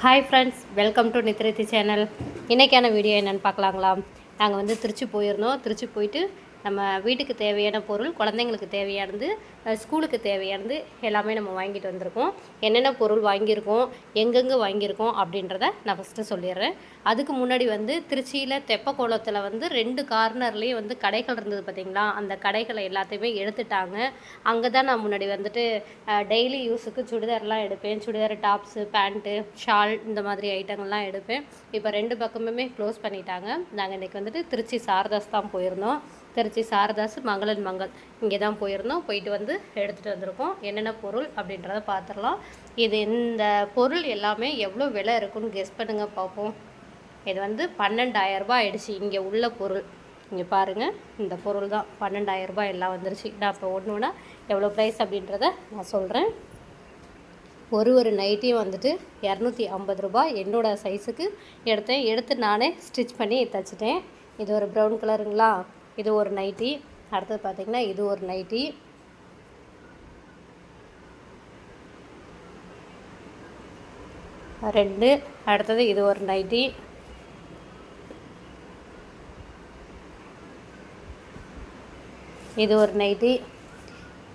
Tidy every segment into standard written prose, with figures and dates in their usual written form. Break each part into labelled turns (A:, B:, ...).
A: Hi friends, welcome to Nithrithi channel. இன்றைக்கான video என்னென்னு பார்க்கலாங்களா? நாங்கள் வந்து திருச்சி போயிருந்தோம். திருச்சி போயிட்டு நம்ம வீட்டுக்கு தேவையான பொருள், குழந்தைங்களுக்கு தேவையானது, ஸ்கூலுக்கு தேவையானது எல்லாமே நம்ம வாங்கிட்டு வந்திருக்கோம். என்னென்ன பொருள் வாங்கியிருக்கோம், எங்கெங்கே வாங்கியிருக்கோம் அப்படின்றத நான் ஃபஸ்ட்டு சொல்லிடுறேன். அதுக்கு முன்னாடி வந்து திருச்சியில் தெப்பக்குளத்தில் வந்து 2 கார்னர்லேயும் வந்து கடைகள் இருந்தது பார்த்திங்களா? அந்த கடைகளை எல்லாத்தையுமே எடுத்துட்டாங்க. அங்கே தான் நான் முன்னாடி வந்துட்டு டெய்லி யூஸுக்கு சுடிதார்லாம் எடுப்பேன். சுடிதார், டாப்ஸு, பேண்ட்டு, ஷால் இந்த மாதிரி ஐட்டங்கள்லாம் எடுப்பேன். இப்போ 2 பக்கமுமே க்ளோஸ் பண்ணிட்டாங்க. நாங்கள் இன்றைக்கி வந்துட்டு திருச்சி சாரதாஸ் தான் போயிருந்தோம். திருச்சி சாரதாஸ் மங்களன் மங்கள் இங்கே தான் போயிருந்தோம். போயிட்டு வந்து எடுத்துகிட்டு வந்திருக்கோம். என்னென்ன பொருள் அப்படின்றத பார்த்துடலாம். இந்த பொருள் எல்லாமே எவ்வளோ விலை இருக்குன்னு கெஸ் பண்ணுங்க பார்ப்போம். இது வந்து 12,000 ரூபாய் ஆயிடுச்சு. இங்கே உள்ள பொருள் இங்கே பாருங்கள், இந்த பொருள் தான் 12,000 ரூபாய் எல்லாம் வந்துருச்சு. நான் இப்போ ஒன்றுனா எவ்வளோ ப்ரைஸ் அப்படின்றத நான் சொல்கிறேன். ஒரு நைட்டியும் வந்துட்டு 250 ரூபாய். என்னோடய சைஸுக்கு எடுத்து நானே ஸ்டிச் பண்ணி தைச்சிட்டேன். இது ஒரு ப்ரௌன் கலருங்களா, இது ஒரு நைட்டி. அடுத்தது பார்த்திங்கன்னா இது ஒரு நைட்டி. ரெண்டு. அடுத்தது இது ஒரு நைட்டி. இது ஒரு நைட்டி.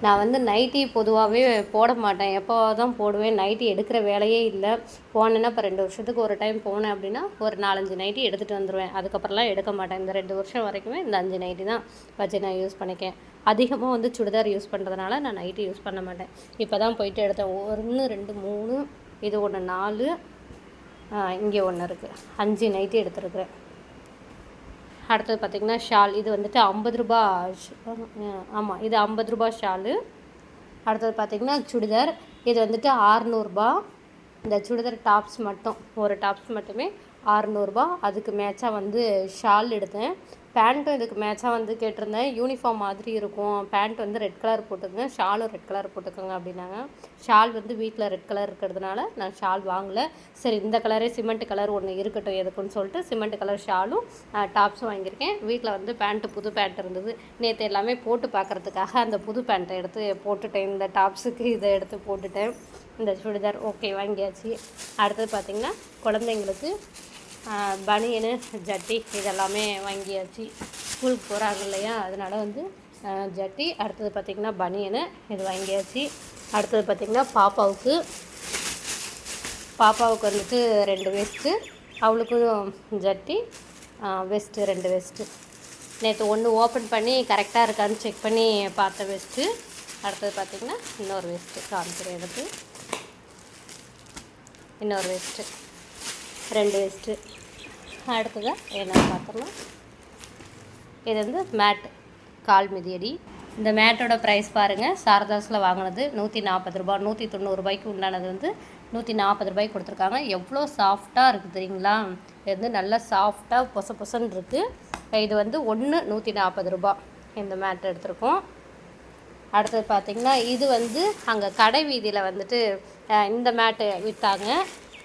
A: நான் வந்து நைட்டி பொதுவாகவே போட மாட்டேன், எப்போ தான் போடுவேன். நைட்டி எடுக்கிற வேலையே இல்லை. போனேன்னா இப்போ 2 வருஷத்துக்கு ஒரு டைம் போனேன் அப்படின்னா ஒரு 4-5 நைட்டி எடுத்துகிட்டு வந்துடுவேன். அதுக்கப்புறம்லாம் எடுக்க மாட்டேன். இந்த 2 வருஷம் வரைக்குமே இந்த 5 நைட்டி தான் வச்சு நான் யூஸ் பண்ணிக்கேன். அதிகமாக வந்து சுடிதார் யூஸ் பண்ணுறதுனால நான் நைட்டி யூஸ் பண்ண மாட்டேன். இப்போ தான் போயிட்டு எடுத்தேன். 1 2 3, இது ஒன்று 4, இங்கே ஒன்று இருக்குது. 5 நைட்டி எடுத்துருக்குறேன். அடுத்தது பார்த்திங்கன்னா ஷால். இது வந்துட்டு 50 ரூபா. ஆமாம், இது 50 ரூபா ஷாலு. அடுத்தது பார்த்திங்கன்னா சுடிதார். இது வந்துட்டு 600 ரூபா. இந்த சுடிதார் டாப்ஸ் மட்டும், ஒரு டாப்ஸ் மட்டுமே 600 ரூபா. அதுக்கு மேட்சாக வந்து ஷால் எடுத்தேன். பேண்ட்டும் இதுக்கு மேட்சாக வந்து கேட்டிருந்தேன். யூனிஃபார்ம் மாதிரி இருக்கும். பேண்ட் வந்து ரெட் கலர் போட்டுக்கோங்க, ஷாலும் ரெட் கலர் போட்டுக்கோங்க அப்படின்னாங்க. ஷால் வந்து வீட்டில் ரெட் கலர் இருக்கிறதுனால நான் ஷால் வாங்கலை. சரி, இந்த கலரே சிமெண்ட் கலர் ஒன்று இருக்கட்டும் எதுக்குன்னு சொல்லிட்டு சிமெண்ட் கலர் ஷாலும் டாப்ஸும் வாங்கியிருக்கேன். வீட்டில் வந்து புது பேண்ட் இருந்தது. நேற்று எல்லாமே போட்டு பார்க்குறதுக்காக அந்த புது பேண்ட்டை எடுத்து போட்டுட்டேன். இந்த டாப்ஸுக்கு இதை எடுத்து போட்டுட்டேன். இந்த சுடிதார் ஓகே வாங்கியாச்சு. அடுத்தது பார்த்திங்கன்னா குழந்தைங்களுக்கு பனியனு, ஜட்டி இதெல்லாமே வாங்கியாச்சு. ஸ்கூலுக்கு போகிறாங்க இல்லையா, அதனால் வந்து ஜட்டி. அடுத்தது பார்த்திங்கன்னா பனியனு, இது வாங்கியாச்சு. அடுத்தது பார்த்திங்கன்னா பாப்பாவுக்கு வந்துட்டு 2 வெஸ்ட்டு, அவளுக்கும் ஜட்டி, வெஸ்ட்டு 2 வெஸ்ட்டு. நேற்று ஒன்று ஓப்பன் பண்ணி கரெக்டாக இருக்கான்னு செக் பண்ணி பார்த்த வெஸ்ட்டு. அடுத்தது பார்த்திங்கன்னா இன்னொரு வெஸ்ட்டு காமிக்கிறேன். எடுத்து இன்னொரு வெஸ்ட்டு, 2 வெஸ்ட்டு. அடுத்ததாக என்னென்னு பார்த்தோம்னா இது வந்து மேட், கால் மிதியடி. இந்த மேட்டோட ப்ரைஸ் பாருங்கள். சாரதாஸில் வாங்கினது 140 ரூபா. 190 ரூபாய்க்கு உண்டானது வந்து 140 ரூபாய்க்கு கொடுத்துருக்காங்க. எவ்வளோ சாஃப்டாக இருக்குது தெரியுங்களா? இது வந்து நல்லா சாஃப்டாக பொசன்னு இருக்குது. இது வந்து 140 ரூபா இந்த மேட் எடுத்திருக்கோம். அடுத்தது பார்த்திங்கன்னா இது வந்து அங்கே கடை வீதியில் வந்துட்டு இந்த மேட்டு விற்றாங்க.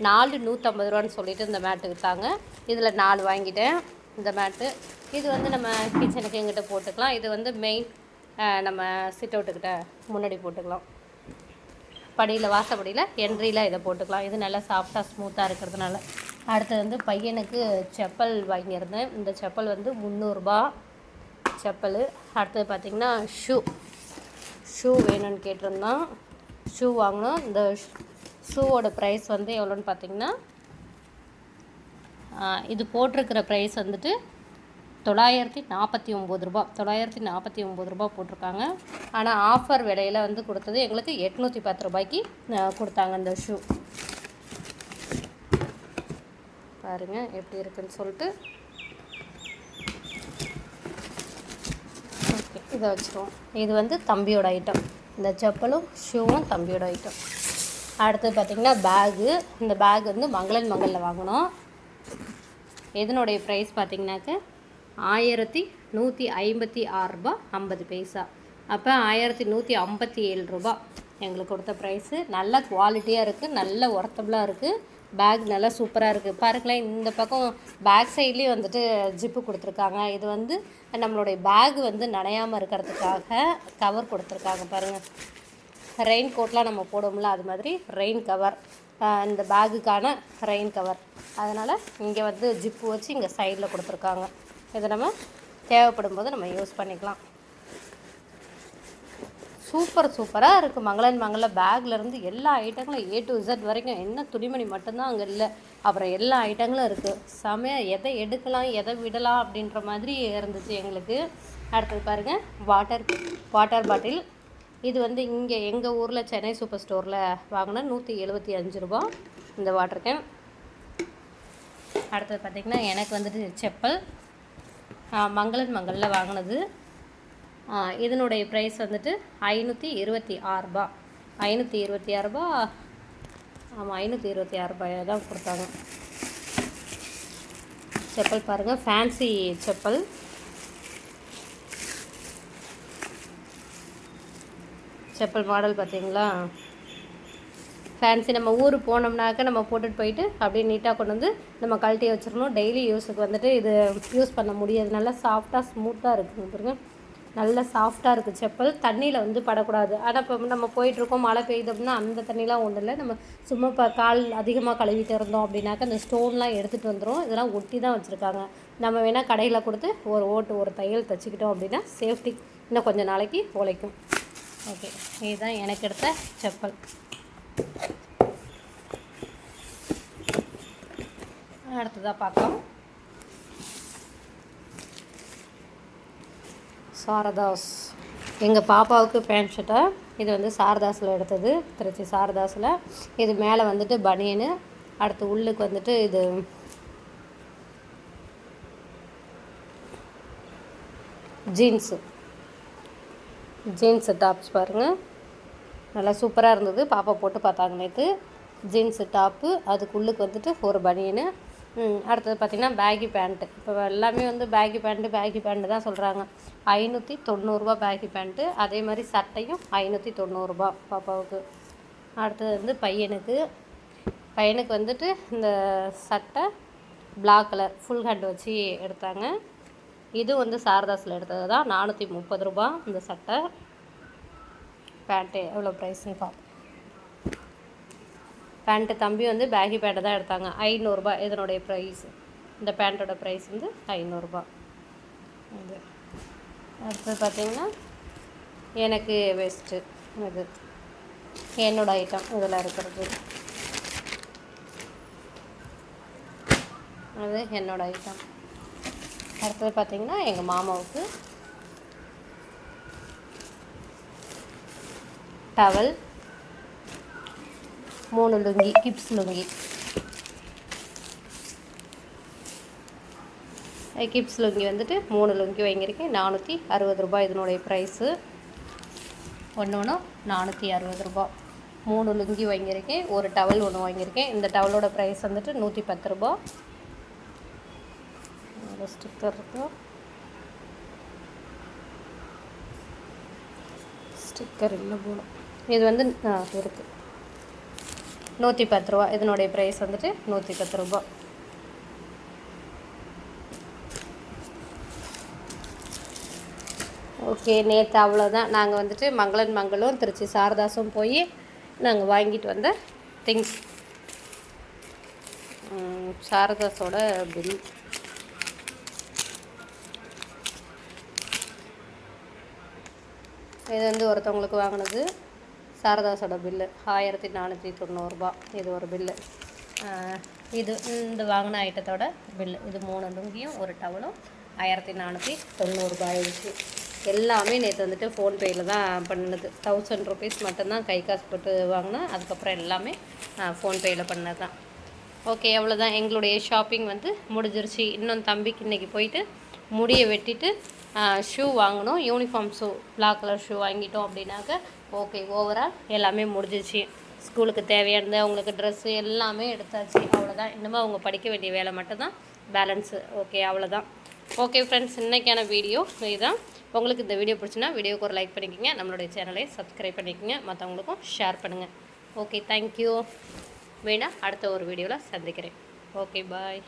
A: 4 150 ரூபான்னு சொல்லிட்டு இந்த மேட்டு விற்றாங்க. இதில் 4 வாங்கிட்டேன் இந்த மேட்டு. இது வந்து நம்ம கிச்சனுக்கு எங்கிட்ட போட்டுக்கலாம். இது வந்து மெயின் நம்ம சிட் அவுட்டுக்கிட்ட முன்னாடி போட்டுக்கலாம். படியில், வாசப்படியில், என்ட்ரியில் இதை போட்டுக்கலாம். இது நல்லா சாஃப்டாக ஸ்மூத்தாக இருக்கிறதுனால. அடுத்தது வந்து பையனுக்கு செப்பல் வாங்கியிருந்தேன். இந்த செப்பல் வந்து 300 ரூபா செப்பல். அடுத்தது பார்த்திங்கன்னா ஷூ வேணும்னு கேட்டிருந்தான். ஷூ வாங்கினோம். இந்த ஷூவோட ப்ரைஸ் வந்து எவ்வளோன்னு பார்த்திங்கன்னா இது போட்டிருக்கிற ப்ரைஸ் வந்துட்டு 949 ரூபா. 949 ரூபா போட்டிருக்காங்க. ஆனால் ஆஃபர் விலையில் வந்து கொடுத்தது எங்களுக்கு 810 ரூபாய்க்கு கொடுத்தாங்க இந்த ஷூ. பாருங்கள் எப்படி இருக்குன்னு சொல்லிட்டு. ஓகே, இதை வச்சுருவோம். இது வந்து தம்பியோட ஐட்டம். இந்த செப்பலும் ஷூவும் தம்பியோட ஐட்டம். அடுத்தது பார்த்திங்கன்னா பேகு. இந்த பேக் வந்து மங்களன் மங்களில் வாங்கினோம். இதனுடைய ப்ரைஸ் பார்த்திங்கனாக்க 1156 ரூபா 50 பைசா. அப்போ 1157 ரூபா எங்களுக்கு கொடுத்த ப்ரைஸு. நல்ல குவாலிட்டியாக இருக்குது, நல்ல ஒர்த்தபுளாக இருக்குது. பேக் நல்லா சூப்பராக இருக்குது. பாருங்களேன், இந்த பக்கம் பேக் சைட்லேயும் வந்துட்டு ஜிப்பு கொடுத்துருக்காங்க. இது வந்து நம்மளுடைய பேக் வந்து நனையாமல் இருக்கிறதுக்காக கவர் கொடுத்துருக்காங்க. பாருங்கள், ரெயின் கோட்லாம் நம்ம போடுவோம்ல, அது மாதிரி ரெயின் கவர். இந்த பேகுக்கான ரெயின் கவர். அதனால் இங்கே வந்து ஜிப்பு வச்சு இங்கே சைடில் கொடுத்துருக்காங்க. இதை நம்ம தேவைப்படும் போது நம்ம யூஸ் பண்ணிக்கலாம். சூப்பராக இருக்குது. மங்களில் பேக்லேருந்து எல்லா ஐட்டங்களும் A to Z வரைக்கும், என்ன துணிமணி மட்டும்தான் அங்கே இல்லை, அப்புறம் எல்லா ஐட்டங்களும் இருக்குது. செமையாக எதை எடுக்கலாம் எதை விடலாம் அப்படின்ற மாதிரி இருந்துச்சு எங்களுக்கு. அடுத்தது பாருங்கள், வாட்டர் பாட்டில். இது வந்து இங்கே எங்கள் ஊரில் சென்னை சூப்பர் ஸ்டோரில் வாங்கினா 175 ரூபா இந்த வாட்டர் கேன். அடுத்தது பார்த்திங்கன்னா எனக்கு வந்துட்டு செப்பல் மங்களில் வாங்கினது. இதனுடைய ப்ரைஸ் வந்துட்டு 526 ரூபா. 526 ரூபா. ஆமாம், 526 ரூபாயை தான் கொடுத்தாங்க. செப்பல் பாருங்கள், ஃபேன்சி செப்பல். செப்பல் மாடல் பார்த்தீங்களா, ஃபேன்சி. நம்ம ஊர் போனோம்னாக்க நம்ம போட்டுட்டு போயிட்டு அப்படியே நீட்டாக கொண்டு வந்து நம்ம கழட்டி வச்சிடணும். டெய்லி யூஸுக்கு வந்துட்டு இது யூஸ் பண்ண முடியாது. நல்லா சாஃப்டாக ஸ்மூத்தாக இருக்குங்க பாருங்க, நல்லா சாஃப்டாக இருக்குது செப்பல். தண்ணியில் வந்து படக்கூடாது. ஆனால் இப்போ நம்ம போயிட்டுருக்கோம், மழை பெய்யுது அப்படின்னா அந்த தண்ணிலாம் ஒன்றும் இல்லை. நம்ம சும்மா இப்போ கால் அதிகமாக கழுவிட்டு இருந்தோம் அப்படின்னாக்கா அந்த ஸ்டோன்லாம் எடுத்துகிட்டு வந்துடும். இதெல்லாம் ஒட்டி தான் வச்சுருக்காங்க. நம்ம வேணால் கடையில் கொடுத்து ஒரு தையல் தைச்சிக்கிட்டோம் அப்படின்னா சேஃப்டி இன்னும் கொஞ்சம் நாளைக்கு உழைக்கும். ஓகே, இதுதான் எனக்கு எடுத்த செப்பல். அடுத்ததாக பார்க்கலாம், சாரதாஸ். எங்கள் பாப்பாவுக்கு பேண்ட் ஷர்ட்டை. இது வந்து சாரதாஸில் எடுத்தது, திருச்சி சாரதாஸில். இது மேலே வந்துட்டு பனியனு, அடுத்து உள்ளுக்கு வந்துட்டு இது ஜீன்ஸு டாப்ஸ் பாருங்கள், நல்லா சூப்பராக இருந்தது. பாப்பா போட்டு பார்த்தாங்க நேற்று. ஜீன்ஸு டாப்பு, அதுக்கு உள்ளுக்கு வந்துட்டு ஒரு பனியனு. அடுத்தது பார்த்திங்கன்னா பேகி பேண்ட்டு. இப்போ எல்லாமே வந்து பேகி பேண்ட்டு தான் சொல்கிறாங்க. 590 ரூபா பேகி பேண்ட்டு. அதே மாதிரி சட்டையும் 590 ரூபா பாப்பாவுக்கு. அடுத்தது வந்து பையனுக்கு வந்துட்டு இந்த சட்டை பிளாக் கலர் ஃபுல் ஹேண்ட் வச்சு எடுத்தாங்க. இது வந்து சாரதாஸில் எடுத்தது தான். 430 ரூபா இந்த சட்டை. பேண்ட்டு எவ்வளோ ப்ரைஸ்ன்னு பார்ப்போம். பேண்ட்டு தம்பி வந்து பேகி பேண்ட்டு தான் எடுத்தாங்க. 500 ரூபா இதனுடைய ப்ரைஸ். இந்த பேண்ட்டோட ப்ரைஸ் வந்து 500 ரூபா. இது அடுத்தது பார்த்திங்கன்னா எனக்கு வெஸ்ட்டு. இது என்னோடய ஐட்டம் இதில் இருக்கிறது. அது என்னோடய ஐட்டம். அடுத்தது பார்த்திங்கன்னா எங்கள் மாமாவுக்கு towel, 3 lungi, Gibbs lungi. Gibbs lungi வந்துட்டு 3 லுங்கி வாங்கியிருக்கேன். 460 ரூபா இதனுடைய ப்ரைஸு. ஒன்று 460 ரூபா. 3 லுங்கி வாங்கியிருக்கேன். ஒரு டவல் ஒன்று வாங்கியிருக்கேன். இந்த டவலோட ப்ரைஸ் வந்துட்டு 110 ரூபா. ஸ்டிக்கர் இருக்கு, ஸ்டிக்கர் இல்லை போல. இது வந்து இருக்குது 110 ரூபா. இதனுடைய ப்ரைஸ் வந்துட்டு 110 ரூபா. ஓகே, நேற்று அவ்வளோதான். நாங்கள் வந்துட்டு மங்களும் திருச்சி சாரதாஸும் போய் நாங்கள் வாங்கிட்டு வந்த திங்ஸ். சாரதாஸோட பில். இது வந்து ஒருத்தவங்களுக்கு வாங்கினது. சாரதாஸோட பில்லு 1490 ரூபா. இது ஒரு பில்லு. இது இந்த வாங்கின ஐட்டத்தோட பில்லு. இது 3 லுங்கியும் ஒரு டவலும் 1490 ரூபா ஆயிடுச்சு. எல்லாமே நேற்று வந்துட்டு ஃபோன்பேயில் தான் பண்ணினது. 1000 ருபீஸ் மட்டும்தான் கை காசு போட்டு வாங்கினேன். அதுக்கப்புறம் எல்லாமே ஃபோன்பேயில் பண்ணது தான். ஓகே, அவ்வளோதான். எங்களுடைய ஷாப்பிங் வந்து முடிஞ்சிருச்சு. இன்னும் தம்பிக்கு இன்றைக்கி போயிட்டு முடியை வெட்டிட்டு ஷூ வாங்கணும். Uniform shoe, black colour shoe வாங்கிட்டோம் அப்படின்னாக்க ஓகே, ஓவரால் எல்லாமே முடிஞ்சிச்சு. ஸ்கூலுக்கு தேவையானது அவங்களுக்கு ட்ரெஸ்ஸு எல்லாமே எடுத்தாச்சு. அவ்வளோதான். இன்னமும் அவங்க படிக்க வேண்டிய வேலை மட்டும்தான் பேலன்ஸு. ஓகே, அவ்வளோதான். ஓகே ஃப்ரெண்ட்ஸ், இன்றைக்கான வீடியோ இதுதான். உங்களுக்கு இந்த வீடியோ பிடிச்சுன்னா வீடியோக்கு ஒரு லைக் பண்ணிக்கோங்க. நம்மளுடைய சேனலை சப்ஸ்கிரைப் பண்ணிக்கோங்க. மற்றவங்களுக்கும் ஷேர் பண்ணுங்கள். Okay, thank you. வேணா அடுத்த ஒரு வீடியோவில் சந்திக்கிறேன். ஓகே, பாய்.